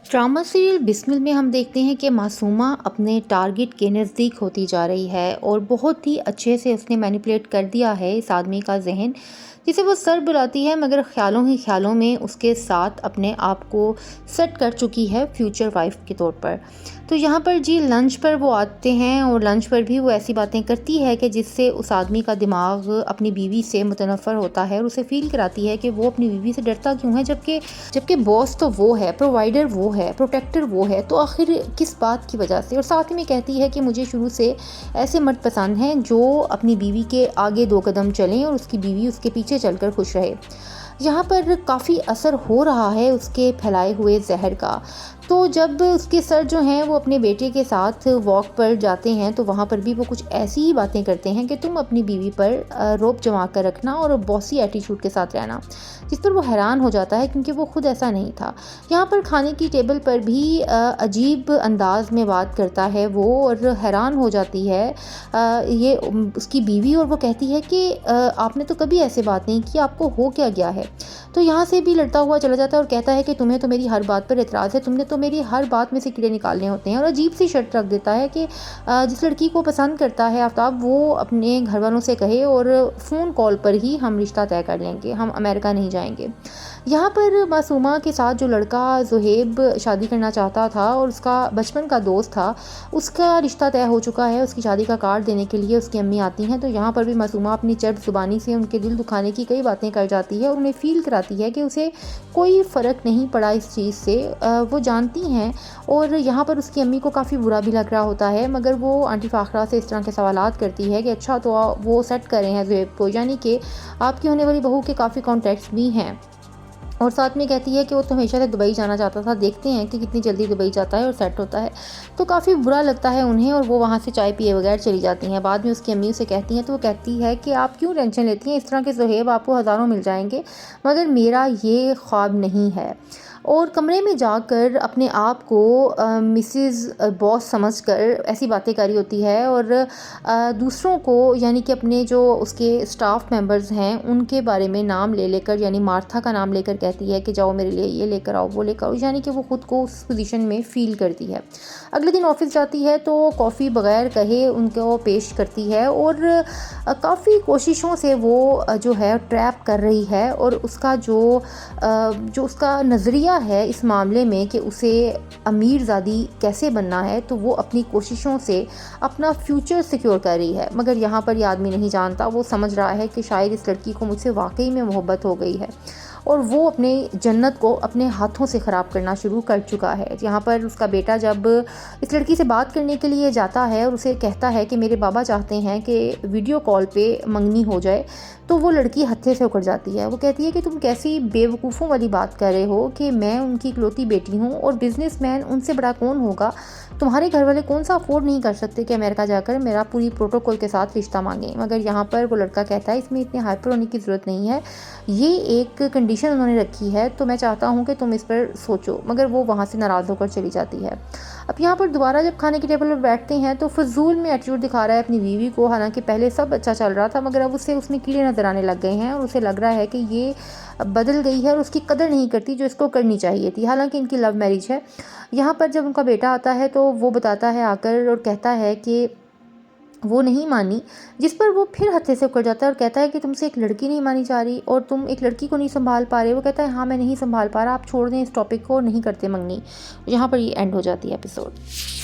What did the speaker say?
Drama serial Bismil में हम देखते हैं कि मासूमा अपने टारगेट के नज़दीक होती जा रही है और बहुत ही अच्छे से उसने मैनिपुलेट कर दिया है इस आदमी का जहन, जिसे वो सर बुलाती है, मगर ख्यालों ही ख्यालों में उसके साथ अपने आप को सेट कर चुकी है फ्यूचर वाइफ के तौर पर। तो यहाँ पर जी लंच पर वो आते हैं और लंच पर भी वो ऐसी बातें करती है कि जिससे उस आदमी का दिमाग अपनी बीवी से मुतनफ़र होता है और उसे फ़ील कराती है कि वो अपनी बीवी से डरता क्यों है, जबकि जबकि बॉस तो वो है, प्रोवाइडर वो है, प्रोटेक्टर वो है, तो आखिर किस बात की वजह से। और साथ ही में कहती है कि मुझे शुरू से ऐसे मर्द पसंद हैं जो अपनी बीवी के आगे 2 कदम चलें और उसकी बीवी उसके पीछे चलकर खुश रहे। यहाँ पर काफ़ी असर हो रहा है उसके फैलाए हुए जहर का। तो जब उसके सर जो हैं वो अपने बेटे के साथ वॉक पर जाते हैं तो वहाँ पर भी वो कुछ ऐसी ही बातें करते हैं कि तुम अपनी बीवी पर रोब जमा कर रखना और बॉसी एटीट्यूड के साथ रहना, जिस पर वो हैरान हो जाता है क्योंकि वो खुद ऐसा नहीं था। यहाँ पर खाने की टेबल पर भी अजीब अंदाज में बात करता है वो और हैरान हो जाती है ये उसकी बीवी, और वो कहती है कि आपने तो कभी ऐसे बात नहीं की, आपको हो क्या गया है। तो यहाँ से भी लड़ता हुआ चला जाता है और कहता है कि तुम्हें तो मेरी हर बात पर एतराज़ है, तुमने तो मेरी हर बात में से कीड़े निकालने होते हैं। और अजीब सी शर्त रख देता है कि जिस लड़की को पसंद करता है आफ्ताब, वो अपने घर वालों से कहे और फ़ोन कॉल पर ही हम रिश्ता तय कर लेंगे, हम अमेरिका नहीं जाएंगे। यहाँ पर मासूमा के साथ जो लड़का ज़ुहैब शादी करना चाहता था और उसका बचपन का दोस्त था, उसका रिश्ता तय हो चुका है। उसकी शादी का कार्ड देने के लिए उसकी अम्मी आती हैं, तो यहाँ पर भी मासूमा अपनी चर्ब ज़ुबानी से उनके दिल दुखाने की कई बातें कर जाती है और उन्हें फ़ील कराती है कि उसे कोई फ़र्क नहीं पड़ा इस चीज़ से। वो जानती हैं और यहाँ पर उसकी अम्मी को काफ़ी बुरा भी लग रहा होता है, मगर वो आंटी फ़ाखरा से इस तरह के सवालात करती है कि अच्छा तो वो सेट कर रहे हैं ज़ुहैब को, यानी कि आपकी होने वाली बहू के काफ़ी कॉन्टैक्ट्स भी हैं। और साथ में कहती है कि वो तो हमेशा से दुबई जाना चाहता था, देखते हैं कि कितनी जल्दी दुबई जाता है और सेट होता है। तो काफ़ी बुरा लगता है उन्हें और वो वहाँ से चाय पिए बगैर चली जाती हैं। बाद में उसकी अम्मी उसे कहती हैं, तो वो कहती है कि आप क्यों टेंशन लेती हैं, इस तरह के ज़ुहैब आपको हज़ारों मिल जाएंगे, मगर मेरा ये ख्वाब नहीं है। और कमरे में जाकर अपने आप को मिसेस बॉस समझकर ऐसी बातें करी होती है और दूसरों को, यानी कि अपने जो उसके स्टाफ मेंबर्स हैं उनके बारे में नाम ले लेकर, यानी मार्था का नाम लेकर कहती है कि जाओ मेरे लिए ये लेकर आओ, वो लेकर आओ, यानी कि वो खुद को उस पोजीशन में फ़ील करती है। अगले दिन ऑफिस जाती है तो कॉफ़ी बगैर कहे उनको पेश करती है और काफ़ी कोशिशों से वो जो है ट्रैप कर रही है और उसका जो उसका नज़रिया है इस मामले में कि उसे अमीरज़ादी कैसे बनना है, तो वो अपनी कोशिशों से अपना फ्यूचर सिक्योर कर रही है। मगर यहाँ पर ये आदमी नहीं जानता, वो समझ रहा है कि शायद इस लड़की को मुझसे वाकई में मोहब्बत हो गई है और वो अपने जन्नत को अपने हाथों से ख़राब करना शुरू कर चुका है। यहाँ पर उसका बेटा जब इस लड़की से बात करने के लिए जाता है और उसे कहता है कि मेरे बाबा चाहते हैं कि वीडियो कॉल पे मंगनी हो जाए, तो वो लड़की हत्थे से उखड़ जाती है। वो कहती है कि तुम कैसी बेवकूफ़ों वाली बात कर रहे हो कि मैं उनकी इकलौती बेटी हूँ और बिजनेसमैन उनसे बड़ा कौन होगा, तुम्हारे घर वाले कौन सा अफोर्ड नहीं कर सकते कि अमेरिका जाकर मेरा पूरी प्रोटोकॉल के साथ रिश्ता मांगें। मगर यहाँ पर वो लड़का कहता है इसमें इतने हाइपर होने की ज़रूरत नहीं है, ये एक कंडीशन उन्होंने रखी है, तो मैं चाहता हूँ कि तुम इस पर सोचो। मगर वो वहाँ से नाराज़ होकर चली जाती है। अब यहाँ पर दोबारा जब खाने की टेबल पर बैठते हैं तो फजूल में एटीट्यूड दिखा रहा है अपनी बीवी को, हालांकि पहले सब अच्छा चल रहा था, मगर अब उसे उसमें कीड़े नज़र आने लग गए हैं और उसे लग रहा है कि ये बदल गई है और उसकी कदर नहीं करती जो इसको करनी चाहिए थी। हालांकि इनकी लव मैरिज है। यहाँ पर जब उनका बेटा आता है तो वो बताता है आकर और कहता है कि वो नहीं मानी, जिस पर वो फिर हत्थे से उखड़ जाता है और कहता है कि तुमसे एक लड़की नहीं मानी जा रही और तुम एक लड़की को नहीं संभाल पा रहे। वो कहता है हाँ मैं नहीं संभाल पा रहा, आप छोड़ दें इस टॉपिक को, नहीं करते मंगनी। यहाँ पर ये एंड हो जाती है एपिसोड।